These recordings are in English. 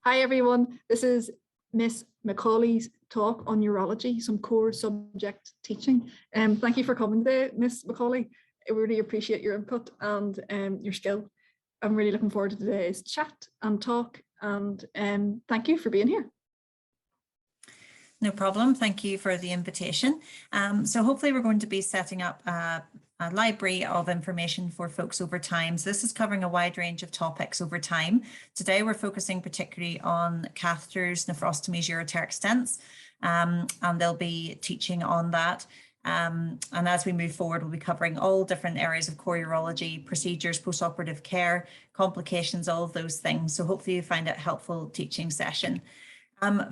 Hi everyone, this is Miss Macaulay's talk on urology, some core subject teaching. Thank you for coming today, Miss Macaulay. I really appreciate your input and your skill. I'm really looking forward to today's chat and talk, and thank you for being here. No problem. Thank you for the invitation. So hopefully we're going to be setting up a library of information for folks over time. So this is covering a wide range of topics over time. Today we're focusing particularly on catheters, nephrostomies, ureteric stents, and they'll be teaching on that. And as we move forward, we'll be covering all different areas of core urology, procedures, post-operative care, complications, all of those things. So hopefully you find it a helpful teaching session.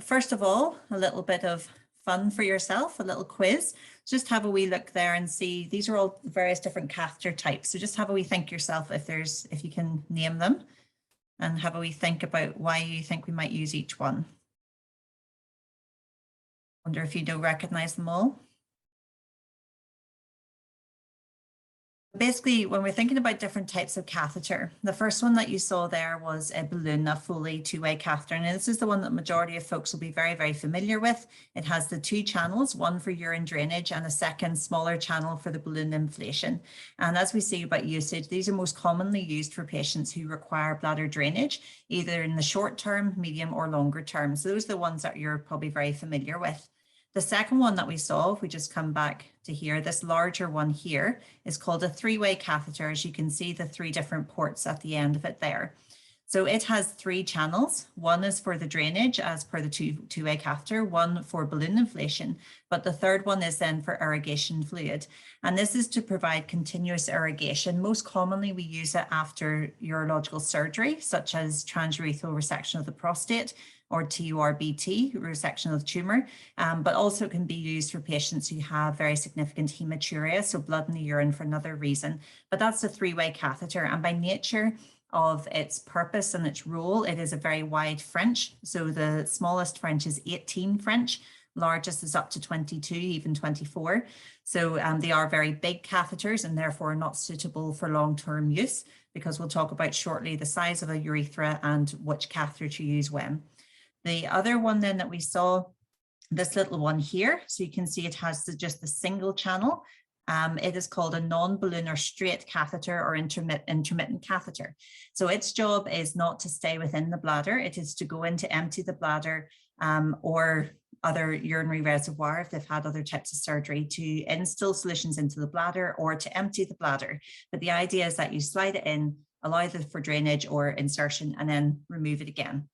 First of all, a little bit of fun for yourself, a little quiz. Just have a wee look there and see, these are all various different catheter types. So just have a wee think yourself if you can name them, and have a wee think about why you think we might use each one. Wonder if you do recognize them all. Basically, when we're thinking about different types of catheter, the first one that you saw there was a balloon, a Foley two-way catheter. And this is the one that the majority of folks will be very, very familiar with. It has the two channels, one for urine drainage and a second smaller channel for the balloon inflation. And as we see about usage, these are most commonly used for patients who require bladder drainage, either in the short term, medium or longer term. So those are the ones that you're probably very familiar with. The second one that we saw, if we just come back to here, this larger one here is called a three-way catheter. As you can see, the three different ports at the end of it there. So it has three channels. One is for the drainage as per the two-way catheter, one for balloon inflation, but the third one is then for irrigation fluid. And this is to provide continuous irrigation. Most commonly, we use it after urological surgery, such as transurethral resection of the prostate, or TURBT, resection of the tumor, but also can be used for patients who have very significant hematuria, so blood in the urine for another reason. But that's a three-way catheter, and by nature of its purpose and its role, it is a very wide French. So the smallest French is 18 French, largest is up to 22, even 24. So they are very big catheters and therefore not suitable for long-term use, because we'll talk about shortly the size of a urethra and which catheter to use when. The other one then that we saw, this little one here, so you can see it has just the single channel. It is called a non-balloon or straight catheter or intermittent catheter. So its job is not to stay within the bladder, it is to go in to empty the bladder or other urinary reservoir if they've had other types of surgery, to instill solutions into the bladder or to empty the bladder. But the idea is that you slide it in, allow it for drainage or insertion, and then remove it again.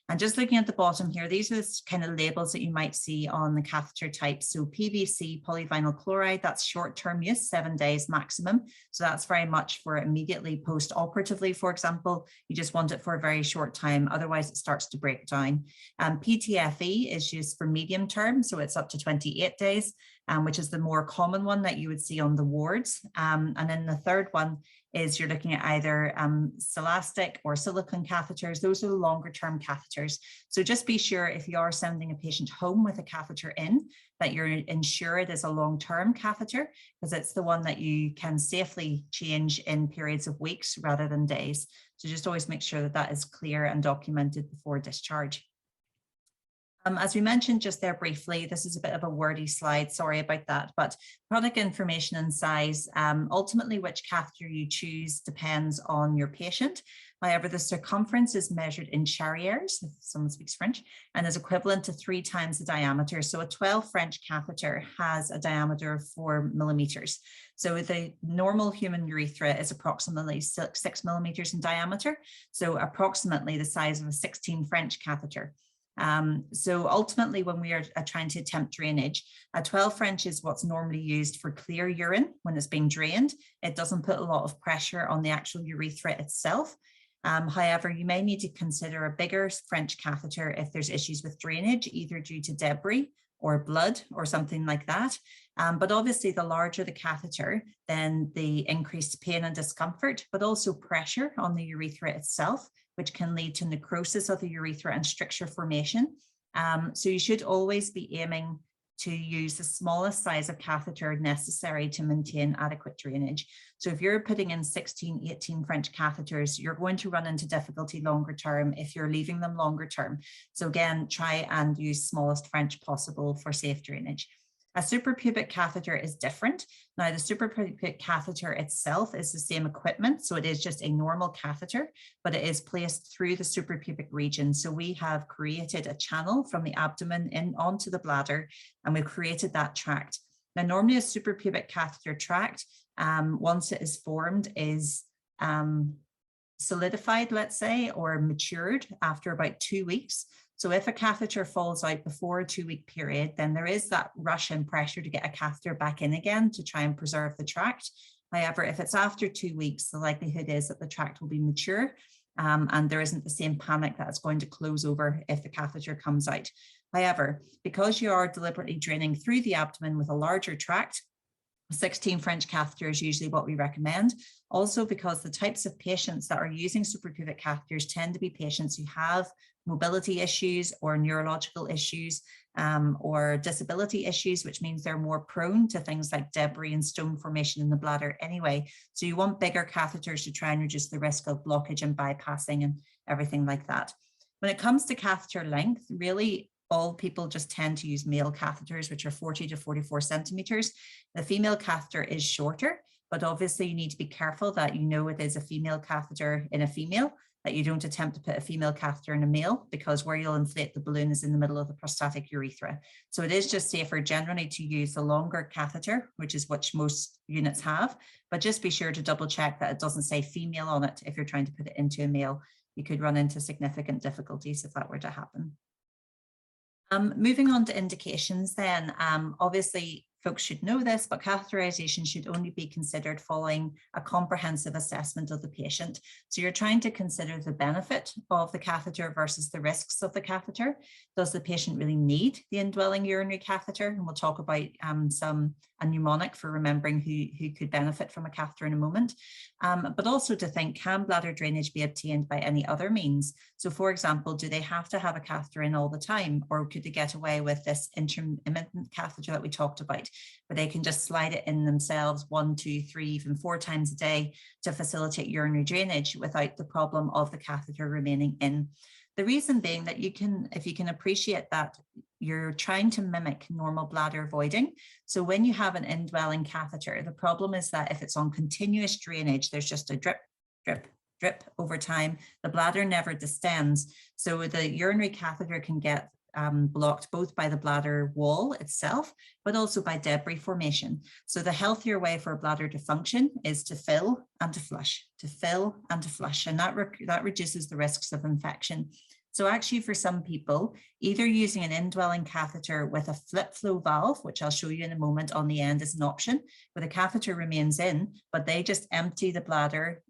And just looking at the bottom here, these are the kind of labels that you might see on the catheter type. So PVC, polyvinyl chloride, that's short-term use, 7 days maximum. So that's very much for immediately post-operatively, for example. You just want it for a very short time, otherwise it starts to break down. PTFE is used for medium term, so it's up to 28 days, which is the more common one that you would see on the wards. And then the third one is you're looking at either celastic or silicone catheters. Those are the longer term catheters. So just be sure if you are sending a patient home with a catheter in, that you're ensure it is a long-term catheter, because it's the one that you can safely change in periods of weeks rather than days. So just always make sure that that is clear and documented before discharge. As we mentioned just there briefly, this is a bit of a wordy slide, sorry about that, but product information and size, ultimately which catheter you choose depends on your patient. However, the circumference is measured in charrières, if someone speaks French, and is equivalent to 3 times the diameter. So a 12 French catheter has a diameter of 4 millimeters. So the normal human urethra is approximately 6 millimeters in diameter, so approximately the size of a 16 French catheter. So ultimately, when we are trying to attempt drainage, a 12 French is what's normally used for clear urine when it's being drained. It doesn't put a lot of pressure on the actual urethra itself. However, you may need to consider a bigger French catheter if there's issues with drainage, either due to debris or blood or something like that. But obviously, the larger the catheter, then the increased pain and discomfort, but also pressure on the urethra itself, which can lead to necrosis of the urethra and stricture formation. So you should always be aiming to use the smallest size of catheter necessary to maintain adequate drainage. So if you're putting in 16, 18 French catheters, you're going to run into difficulty longer term if you're leaving them longer term. So again, try and use smallest French possible for safe drainage. A suprapubic catheter is different. Now, the suprapubic catheter itself is the same equipment, so it is just a normal catheter, but it is placed through the suprapubic region. So we have created a channel from the abdomen in onto the bladder, and we've created that tract. Now, normally a suprapubic catheter tract, once it is formed, is solidified, let's say, or matured after about 2 weeks. So if a catheter falls out before a 2-week period, then there is that rush and pressure to get a catheter back in again to try and preserve the tract. However, if it's after 2 weeks, the likelihood is that the tract will be mature and there isn't the same panic that it's going to close over if the catheter comes out. However, because you are deliberately draining through the abdomen with a larger tract, 16 French catheter is usually what we recommend. Also, because the types of patients that are using suprapubic catheters tend to be patients who have mobility issues or neurological issues or disability issues, which means they're more prone to things like debris and stone formation in the bladder anyway. So you want bigger catheters to try and reduce the risk of blockage and bypassing and everything like that. When it comes to catheter length, really, all people just tend to use male catheters, which are 40 to 44 centimeters. The female catheter is shorter, but obviously you need to be careful that you know it is a female catheter in a female, that you don't attempt to put a female catheter in a male, because where you'll inflate the balloon is in the middle of the prostatic urethra. So it is just safer generally to use the longer catheter, which is what most units have, but just be sure to double check that it doesn't say female on it. If you're trying to put it into a male, you could run into significant difficulties if that were to happen. Moving on to indications then, obviously folks should know this, but catheterization should only be considered following a comprehensive assessment of the patient. So you're trying to consider the benefit of the catheter versus the risks of the catheter. Does the patient really need the indwelling urinary catheter? And we'll talk about a mnemonic for remembering who could benefit from a catheter in a moment. But also to think, can bladder drainage be obtained by any other means? So for example, do they have to have a catheter in all the time, or could they get away with this intermittent catheter that we talked about, where they can just slide it in themselves 1, 2, 3, even 4 times a day to facilitate urinary drainage without the problem of the catheter remaining in? The reason being that if you can appreciate that you're trying to mimic normal bladder voiding. So when you have an indwelling catheter, the problem is that if it's on continuous drainage, there's just a drip, drip, drip over time. The bladder never distends. So the urinary catheter can get blocked both by the bladder wall itself, but also by debris formation. So the healthier way for a bladder to function is to fill and to flush, to fill and to flush, and that reduces the risks of infection. So actually for some people, either using an indwelling catheter with a flip flow valve, which I'll show you in a moment on the end, is an option, where the catheter remains in, but they just empty the bladder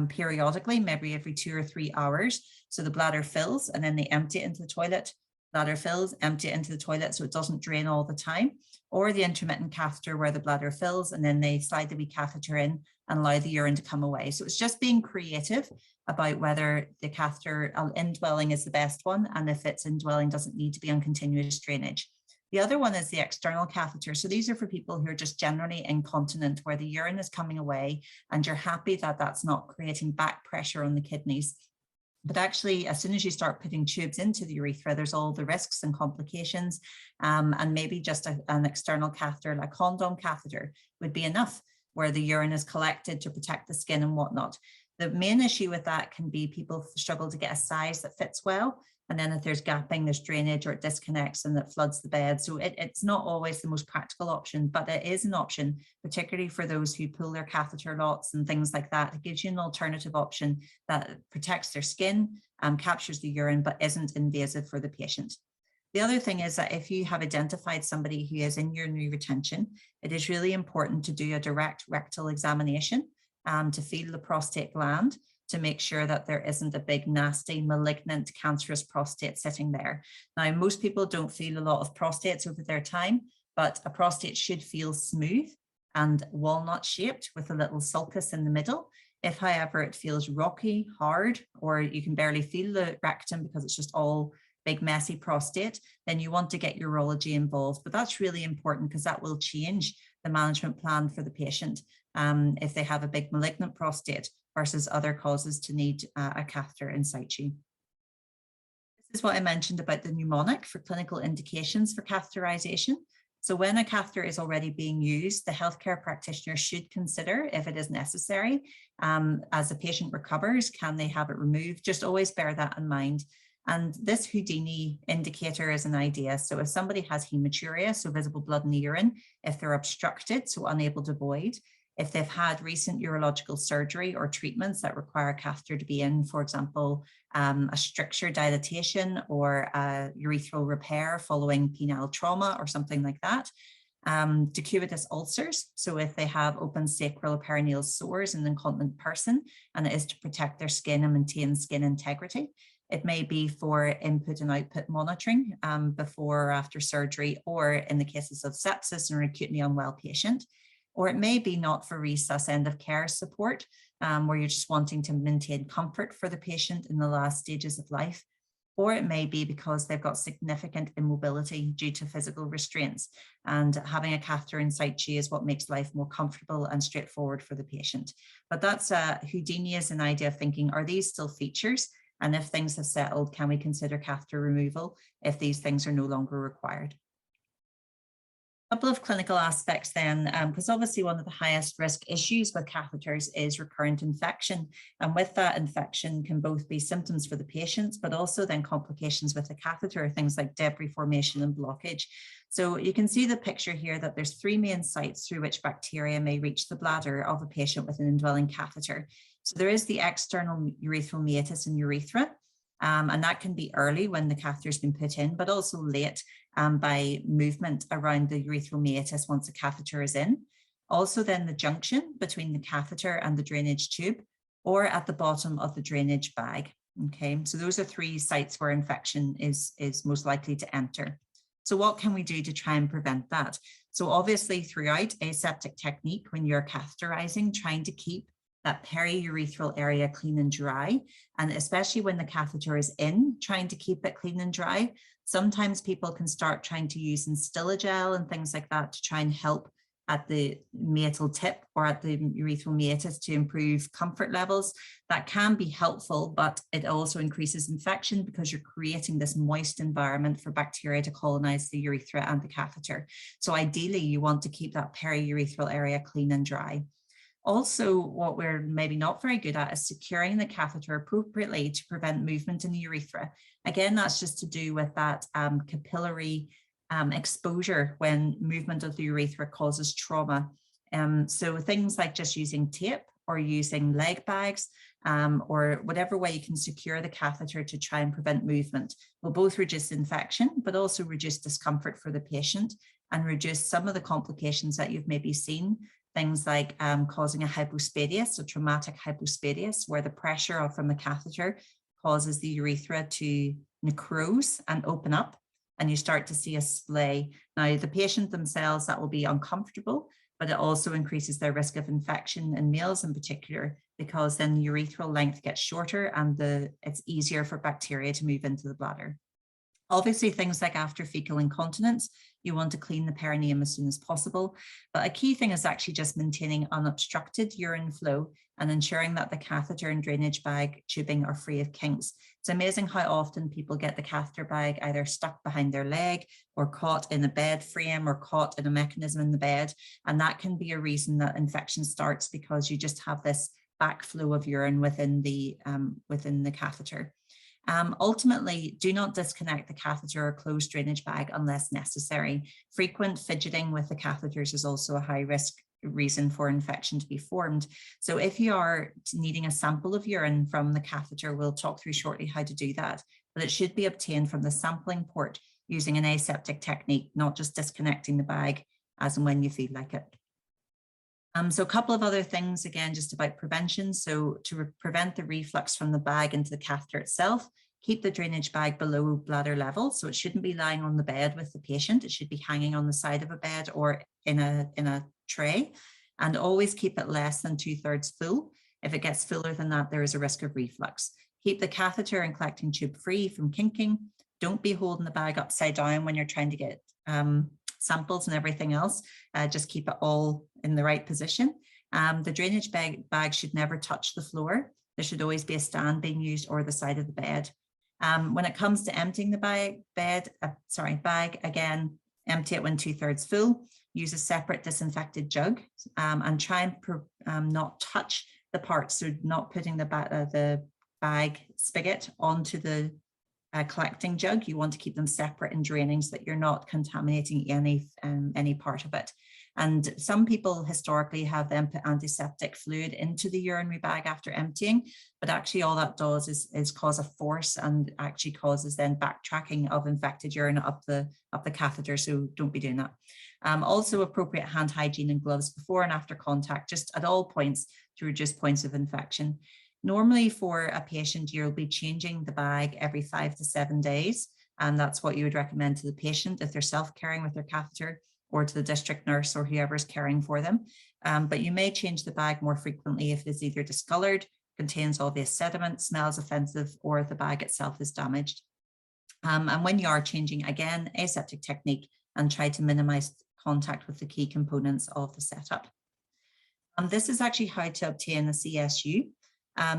periodically, maybe every 2 or 3 hours. So the bladder fills and then they empty it into the toilet. Bladder fills, empty it into the toilet so it doesn't drain all the time, or the intermittent catheter where the bladder fills and then they slide the wee catheter in and allow the urine to come away. So it's just being creative about whether the catheter indwelling is the best one, and if it's indwelling doesn't need to be on continuous drainage. The other one is the external catheter. So these are for people who are just generally incontinent, where the urine is coming away and you're happy that that's not creating back pressure on the kidneys. But actually, as soon as you start putting tubes into the urethra, there's all the risks and complications, and maybe just an external catheter, like condom catheter, would be enough, where the urine is collected to protect the skin and whatnot. The main issue with that can be people struggle to get a size that fits well. And then if there's gapping, there's drainage, or it disconnects and that floods the bed. So it's not always the most practical option, but it is an option, particularly for those who pull their catheter lots and things like that. It gives you an alternative option that protects their skin, captures the urine, but isn't invasive for the patient. The other thing is that if you have identified somebody who is in urinary retention, it is really important to do a direct rectal examination to feel the prostate gland, to make sure that there isn't a big, nasty, malignant, cancerous prostate sitting there. Now, most people don't feel a lot of prostates over their time, but a prostate should feel smooth and walnut shaped with a little sulcus in the middle. If, however, it feels rocky, hard, or you can barely feel the rectum because it's just all big messy prostate, then you want to get urology involved. But that's really important because that will change the management plan for the patient if they have a big malignant prostate versus other causes to need a catheter in situ. This is what I mentioned about the mnemonic for clinical indications for catheterization. So when a catheter is already being used, the healthcare practitioner should consider if it is necessary. As the patient recovers, can they have it removed? Just always bear that in mind. And this Houdini indicator is an idea. So if somebody has hematuria, so visible blood in the urine, if they're obstructed, so unable to void, if they've had recent urological surgery or treatments that require a catheter to be in, for example, a stricture dilatation or a urethral repair following penile trauma or something like that. Decubitus ulcers, so if they have open sacral or perineal sores in an incontinent person, and it is to protect their skin and maintain skin integrity. It may be for input and output monitoring before or after surgery, or in the cases of sepsis or an acutely unwell patient. Or it may be not for resus end of care support, where you're just wanting to maintain comfort for the patient in the last stages of life. Or it may be because they've got significant immobility due to physical restraints, and having a catheter in situ is what makes life more comfortable and straightforward for the patient. But that's Houdini is an idea of thinking, are these still features? And if things have settled, can we consider catheter removal if these things are no longer required? A couple of clinical aspects then, because obviously one of the highest risk issues with catheters is recurrent infection. And with that infection can both be symptoms for the patients, but also then complications with the catheter, things like debris formation and blockage. So you can see the picture here that there's 3 main sites through which bacteria may reach the bladder of a patient with an indwelling catheter. So there is the external urethral meatus and urethra, and that can be early when the catheter's been put in, but also late by movement around the urethral meatus once the catheter is in. Also then the junction between the catheter and the drainage tube, or at the bottom of the drainage bag. Okay, so those are 3 sites where infection is most likely to enter. So what can we do to try and prevent that? So obviously throughout aseptic technique, when you're catheterizing, trying to keep that periurethral area clean and dry, and especially when the catheter is in, trying to keep it clean and dry. Sometimes people can start trying to use Instillagel and things like that to try and help at the meatal tip or at the urethral meatus to improve comfort levels. That can be helpful, but it also increases infection because you're creating this moist environment for bacteria to colonize the urethra and the catheter. So ideally, you want to keep that periurethral area clean and dry. Also, what we're maybe not very good at is securing the catheter appropriately to prevent movement in the urethra. Again, that's just to do with that capillary exposure when movement of the urethra causes trauma. So things like just using tape or using leg bags or whatever way you can secure the catheter to try and prevent movement will both reduce infection, but also reduce discomfort for the patient and reduce some of the complications that you've maybe seen. Things like causing a hypospadias, so traumatic hypospadias, where the pressure from the catheter causes the urethra to necrose and open up, and you start to see a splay. Now, the patient themselves, that will be uncomfortable, but it also increases their risk of infection in males in particular, because then the urethral length gets shorter and it's easier for bacteria to move into the bladder. Obviously, things like after fecal incontinence, you want to clean the perineum as soon as possible. But a key thing is actually just maintaining unobstructed urine flow and ensuring that the catheter and drainage bag tubing are free of kinks. It's amazing how often people get the catheter bag either stuck behind their leg or caught in a bed frame or caught in a mechanism in the bed. And that can be a reason that infection starts, because you just have this backflow of urine within the catheter. Ultimately, do not disconnect the catheter or closed drainage bag unless necessary. Frequent fidgeting with the catheters is also a high risk reason for infection to be formed. So if you are needing a sample of urine from the catheter, we'll talk through shortly how to do that, but it should be obtained from the sampling port using an aseptic technique, not just disconnecting the bag as and when you feel like it. So a couple of other things, again, just about prevention. So to prevent the reflux from the bag into the catheter itself, keep the drainage bag below bladder level. So it shouldn't be lying on the bed with the patient. It should be hanging on the side of a bed or in a tray, and always keep it less than 2/3 full. If it gets fuller than that, there is a risk of reflux. Keep the catheter and collecting tube free from kinking. Don't be holding the bag upside down when you're trying to get samples and everything else. Just keep it all in the right position. The drainage bag should never touch the floor. There should always be a stand being used or the side of the bed. When it comes to emptying the bag, again, empty it when 2/3 full. Use a separate disinfected jug and try and not touch the parts. So not putting the bag spigot onto the collecting jug. You want to keep them separate and draining so that you're not contaminating any part of it. And some people historically have then put antiseptic fluid into the urinary bag after emptying, but actually all that does is cause a force and actually causes then backtracking of infected urine up the catheter. So don't be doing that. Also appropriate hand hygiene and gloves before and after contact, just at all points to reduce points of infection. Normally for a patient, you'll be changing the bag every 5 to 7 days. And that's what you would recommend to the patient if they're self-caring with their catheter, or to the district nurse or whoever is caring for them. But you may change the bag more frequently if it's either discolored, contains obvious sediment, smells offensive, or if the bag itself is damaged. And when you are changing, again, aseptic technique and try to minimize contact with the key components of the setup. This is actually how to obtain a CSU.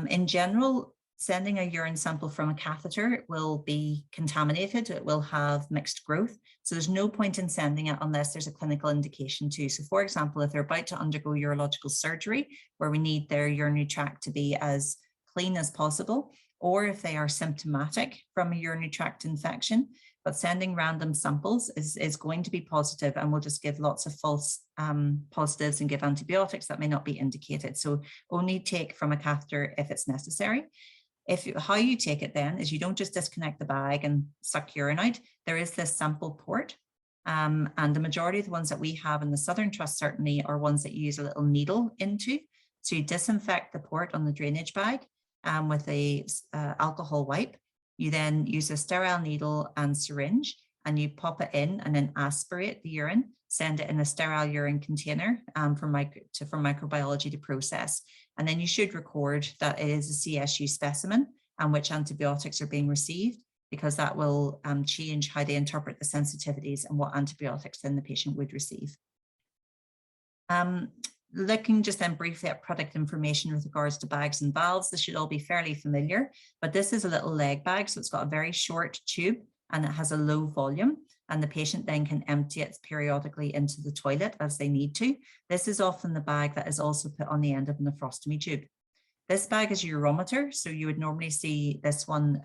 In general, sending a urine sample from a catheter will be contaminated. It will have mixed growth. So there's no point in sending it unless there's a clinical indication too. So for example, if they're about to undergo urological surgery, where we need their urinary tract to be as clean as possible, or if they are symptomatic from a urinary tract infection, but sending random samples is going to be positive and will just give lots of false positives and give antibiotics that may not be indicated. So only take from a catheter if it's necessary. How you take it then is you don't just disconnect the bag and suck urine out. There is this sample port. And the majority of the ones that we have in the Southern Trust certainly are ones that you use a little needle into. So you disinfect the port on the drainage bag with a alcohol wipe. You then use a sterile needle and syringe and you pop it in and then aspirate the urine, send it in a sterile urine container for microbiology to process. And then you should record that it is a CSU specimen and which antibiotics are being received, because that will change how they interpret the sensitivities and what antibiotics then the patient would receive. Looking just then briefly at product information with regards to bags and valves, this should all be fairly familiar, but this is a little leg bag. So it's got a very short tube and it has a low volume, and the patient then can empty it periodically into the toilet as they need to. This is often the bag that is also put on the end of a nephrostomy tube. This bag is a urometer, so you would normally see this one,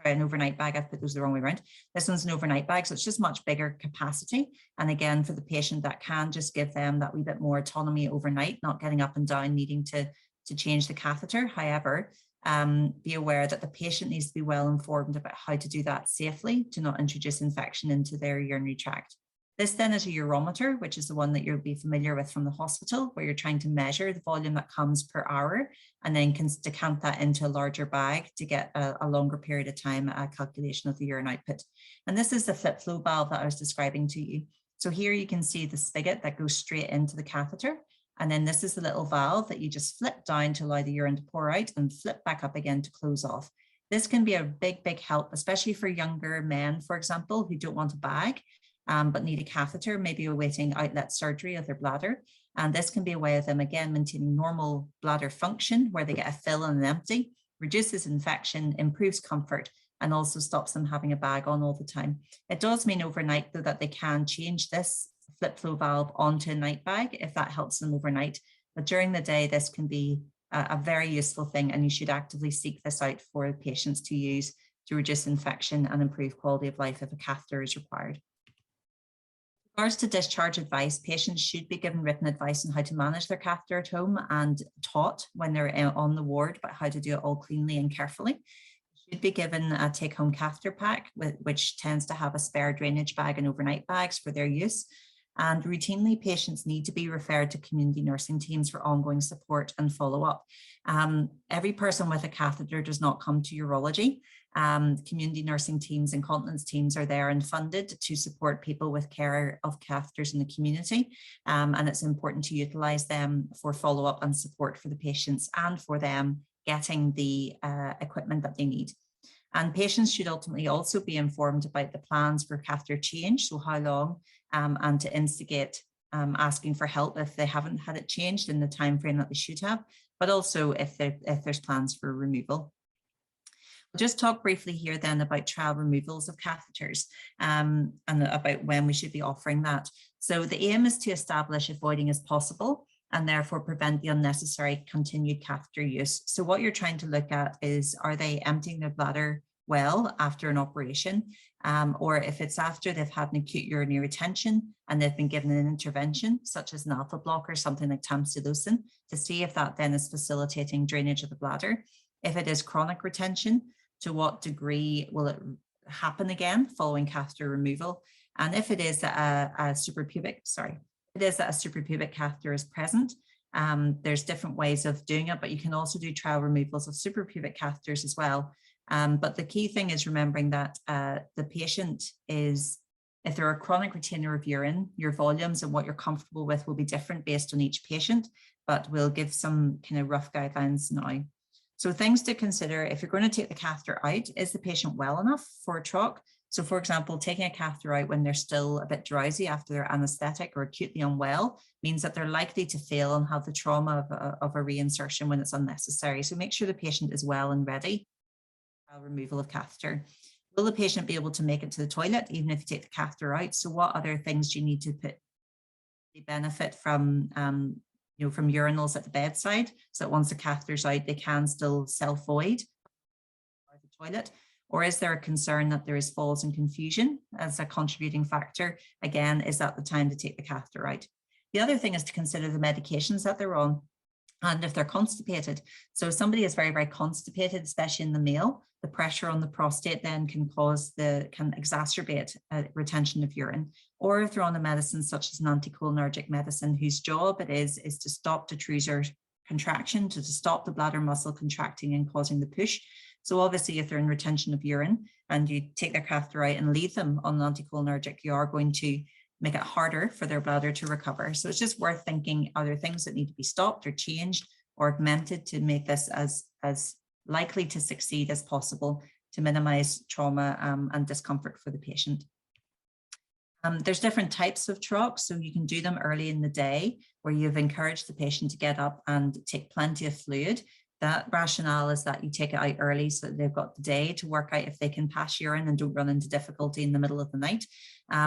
an overnight bag. I've put those the wrong way around. This one's an overnight bag, so it's just much bigger capacity. And again, for the patient, that can just give them that wee bit more autonomy overnight, not getting up and down, needing to change the catheter. However, be aware that the patient needs to be well informed about how to do that safely to not introduce infection into their urinary tract. This then is a urometer, which is the one that you'll be familiar with from the hospital, where you're trying to measure the volume that comes per hour and then can decant that into a larger bag to get a longer period of time, a calculation of the urine output. And this is the flip flow valve that I was describing to you. So here you can see the spigot that goes straight into the catheter. And then this is the little valve that you just flip down to allow the urine to pour out and flip back up again to close off. This can be a big, big help, especially for younger men, for example, who don't want a bag, but need a catheter, maybe awaiting outlet surgery of their bladder. And this can be a way of them, again, maintaining normal bladder function where they get a fill and an empty, reduces infection, improves comfort, and also stops them having a bag on all the time. It does mean overnight, though, that they can change this flip flow valve onto a night bag if that helps them overnight. But during the day, this can be a very useful thing, and you should actively seek this out for patients to use to reduce infection and improve quality of life if a catheter is required. With regards to discharge advice, patients should be given written advice on how to manage their catheter at home and taught when they're on the ward about how to do it all cleanly and carefully. Should be given a take-home catheter pack, which tends to have a spare drainage bag and overnight bags for their use. And routinely, patients need to be referred to community nursing teams for ongoing support and follow-up. Every person with a catheter does not come to urology. Community nursing teams and continence teams are there and funded to support people with care of catheters in the community. And it's important to utilise them for follow-up and support for the patients and for them getting the equipment that they need. And patients should ultimately also be informed about the plans for catheter change, so how long, and to instigate asking for help if they haven't had it changed in the time frame that they should have, but also if there's plans for removal. We'll just talk briefly here then about trial removals of catheters and about when we should be offering that. So the aim is to establish if voiding is possible and therefore prevent the unnecessary continued catheter use. So what you're trying to look at is, are they emptying their bladder well after an operation? Or if it's after they've had an acute urinary retention and they've been given an intervention, such as an alpha blocker, something like tamsulosin, to see if that then is facilitating drainage of the bladder. If it is chronic retention, to what degree will it happen again following catheter removal? And if it is a suprapubic catheter is present, there's different ways of doing it, but you can also do trial removals of suprapubic catheters as well. But the key thing is remembering that the patient is, if they're a chronic retainer of urine, your volumes and what you're comfortable with will be different based on each patient, but we'll give some kind of rough guidelines now. So things to consider if you're going to take the catheter out: is the patient well enough for a troch? So for example, taking a catheter out when they're still a bit drowsy after their anesthetic or acutely unwell means that they're likely to fail and have the trauma of a reinsertion when it's unnecessary. So make sure the patient is well and ready. Removal of catheter. Will the patient be able to make it to the toilet even if you take the catheter out? So what other things do you need to put the benefit from from urinals at the bedside, so that once the catheter's out, they can still self-void the toilet? Or is there a concern that there is falls and confusion as a contributing factor? Again, is that the time to take the catheter out? The other thing is to consider the medications that they're on and if they're constipated. So if somebody is very, very constipated, especially in the male, the pressure on the prostate then can exacerbate retention of urine. Or if they're on a medicine such as an anticholinergic medicine, whose job it is to stop detrusor contraction, to stop the bladder muscle contracting and causing the push. So obviously, if they're in retention of urine and you take their catheter out and leave them on an anticholinergic, you are going to make it harder for their bladder to recover. So it's just worth thinking, are there things that need to be stopped or changed or augmented to make this as likely to succeed as possible to minimize trauma and discomfort for the patient? There's different types of trochs, so you can do them early in the day where you've encouraged the patient to get up and take plenty of fluid. That rationale is that you take it out early so that they've got the day to work out if they can pass urine and don't run into difficulty in the middle of the night.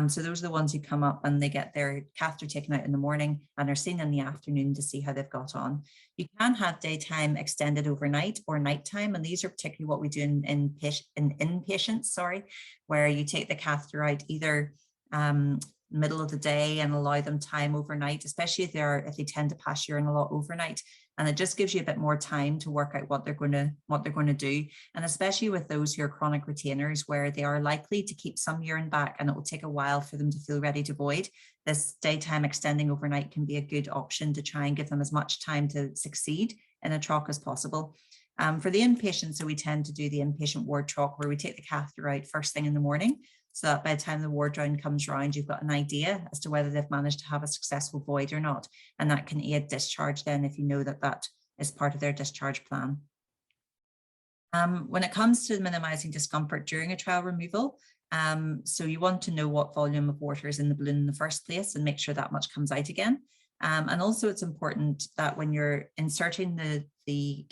So those are the ones who come up and they get their catheter taken out in the morning and are seen in the afternoon to see how they've got on. You can have daytime extended overnight or nighttime, and these are particularly what we do in inpatients, where you take the catheter out either middle of the day and allow them time overnight, especially if they tend to pass urine a lot overnight. And it just gives you a bit more time to work out what they're going to do. And especially with those who are chronic retainers, where they are likely to keep some urine back and it will take a while for them to feel ready to void, this daytime extending overnight can be a good option to try and give them as much time to succeed in a troch as possible. For the inpatient, so we tend to do the inpatient ward troch where we take the catheter out first thing in the morning, so that by the time the ward round comes around, you've got an idea as to whether they've managed to have a successful void or not. And that can aid discharge then if you know that that is part of their discharge plan. When it comes to minimizing discomfort during a trial removal, so you want to know what volume of water is in the balloon in the first place and make sure that much comes out again. And also it's important that when you're inserting the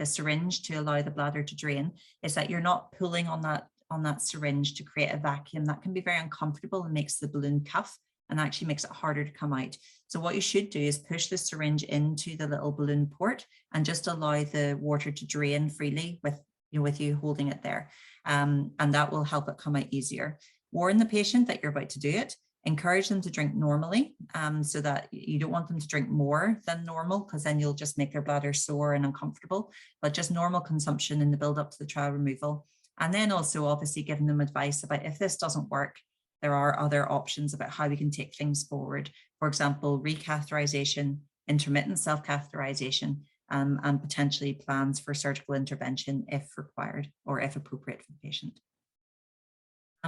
syringe to allow the bladder to drain, is that you're not pulling on that syringe to create a vacuum. That can be very uncomfortable and makes the balloon cuff and actually makes it harder to come out. So what you should do is push the syringe into the little balloon port and just allow the water to drain freely with you holding it there. And that will help it come out easier. Warn the patient that you're about to do it. Encourage them to drink normally, so that you don't want them to drink more than normal, because then you'll just make their bladder sore and uncomfortable, but just normal consumption in the build up to the trial removal. And then also obviously giving them advice about if this doesn't work, there are other options about how we can take things forward. For example, recatheterization, intermittent self-catheterization, and potentially plans for surgical intervention if required or if appropriate for the patient.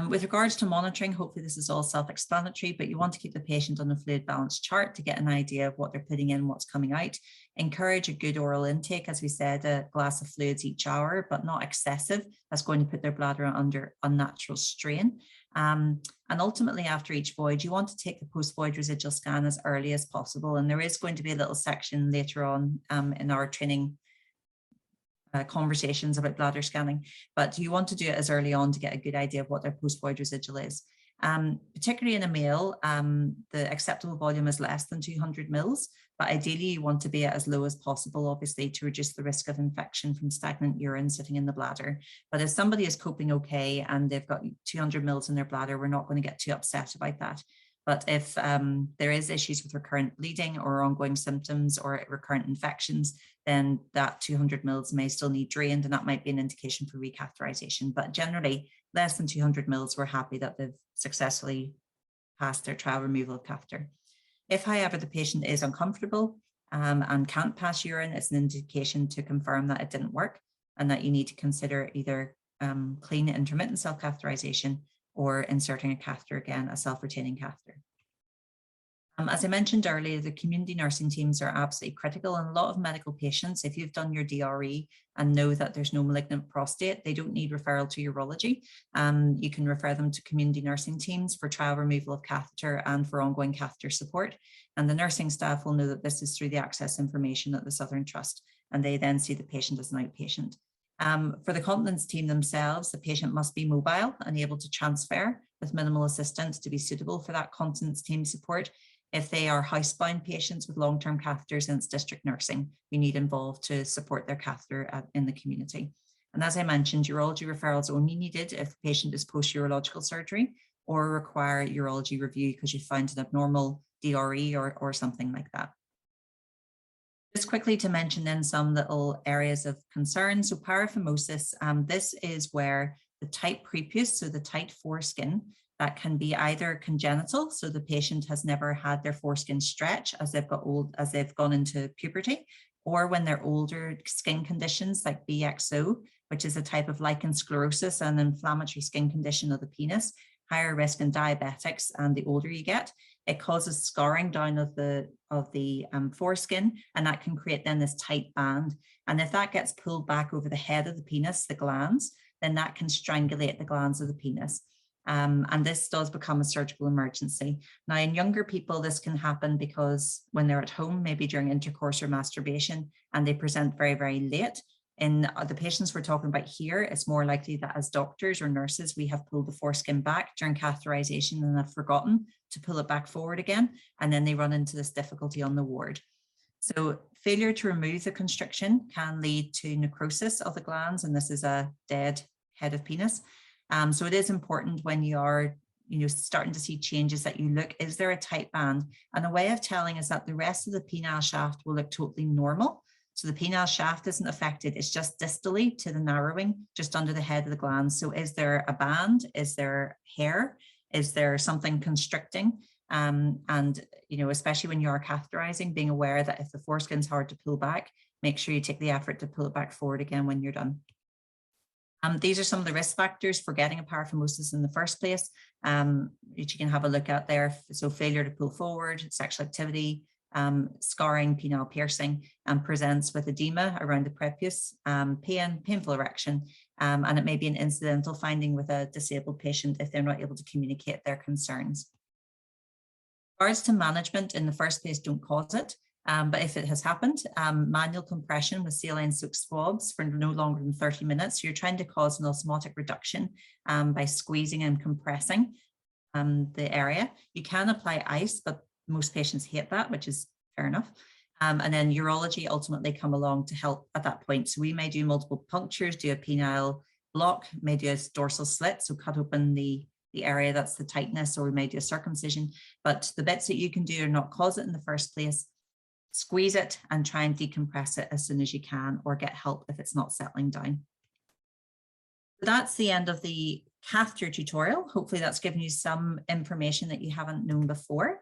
With regards to monitoring, hopefully this is all self-explanatory, but you want to keep the patient on a fluid balance chart to get an idea of what they're putting in, what's coming out. Encourage a good oral intake, as we said, a glass of fluids each hour, but not excessive. That's going to put their bladder under unnatural strain. And ultimately, after each voyage, you want to take the post-voyage residual scan as early as possible. And there is going to be a little section later on in our training conversations about bladder scanning, but you want to do it as early on to get a good idea of what their post-voyage residual is. Particularly in a male, the acceptable volume is less than 200 mils, but ideally you want to be at as low as possible, obviously, to reduce the risk of infection from stagnant urine sitting in the bladder. But if somebody is coping okay and they've got 200 mils in their bladder, we're not going to get too upset about that. But if there is issues with recurrent bleeding or ongoing symptoms or recurrent infections, then that 200 mils may still need drained, and that might be an indication for recatheterization. But generally, less than 200 mils, we're happy that they've successfully passed their trial removal of catheter. If, however, the patient is uncomfortable and can't pass urine, it's an indication to confirm that it didn't work and that you need to consider either clean intermittent self-catheterization or inserting a catheter again, a self-retaining catheter. As I mentioned earlier, the community nursing teams are absolutely critical, and a lot of medical patients, if you've done your DRE and know that there's no malignant prostate, they don't need referral to urology. You can refer them to community nursing teams for trial removal of catheter and for ongoing catheter support. And the nursing staff will know that this is through the access information at the Southern Trust, and they then see the patient as an outpatient. For the continence team themselves, the patient must be mobile and able to transfer with minimal assistance to be suitable for that continence team support. If they are housebound patients with long-term catheters, and it's district nursing, you need involved to support their catheter in the community. And as I mentioned, urology referrals only needed if the patient is post-urological surgery or require urology review because you found an abnormal DRE or something like that. Just quickly to mention then some little areas of concern. So paraphimosis, this is where the tight prepuce, so the tight foreskin, that can be either congenital, so the patient has never had their foreskin stretch as they've gone into puberty, or when they're older, skin conditions like BXO, which is a type of lichen sclerosis, an inflammatory skin condition of the penis, higher risk in diabetics, and the older you get. It causes scarring down of the foreskin, and that can create then this tight band. And if that gets pulled back over the head of the penis, the glands, then that can strangulate the glands of the penis. And this does become a surgical emergency. Now, in younger people, this can happen because when they're at home, maybe during intercourse or masturbation, and they present very, very late. In the patients we're talking about here, it's more likely that as doctors or nurses, we have pulled the foreskin back during catheterization and have forgotten to pull it back forward again, and then they run into this difficulty on the ward. So failure to remove the constriction can lead to necrosis of the glands, and this is a dead head of penis. So it is important when you are starting to see changes that you look, is there a tight band? And a way of telling is that the rest of the penile shaft will look totally normal. So the penile shaft isn't affected, it's just distally to the narrowing, just under the head of the glands. So is there a band? Is there hair? Is there something constricting? And especially when you are catheterizing, being aware that if the foreskin's hard to pull back, make sure you take the effort to pull it back forward again when you're done. These are some of the risk factors for getting a paraphimosis in the first place, which you can have a look at there. So failure to pull forward, sexual activity, scarring, penile piercing, and presents with edema around the prepuce, pain, painful erection, and it may be an incidental finding with a disabled patient if they're not able to communicate their concerns. In regards to management, in the first place, don't cause it. But if it has happened, manual compression with saline soaked swabs for no longer than 30 minutes. So you're trying to cause an osmotic reduction by squeezing and compressing the area. You can apply ice, but most patients hate that, which is fair enough. And then urology ultimately come along to help at that point. So we may do multiple punctures, do a penile block, may do a dorsal slit, so cut open the area that's the tightness, or we may do a circumcision. But the bits that you can do are not cause it in the first place. Squeeze it and try and decompress it as soon as you can, or get help if it's not settling down. So that's the end of the catheter tutorial. Hopefully that's given you some information that you haven't known before.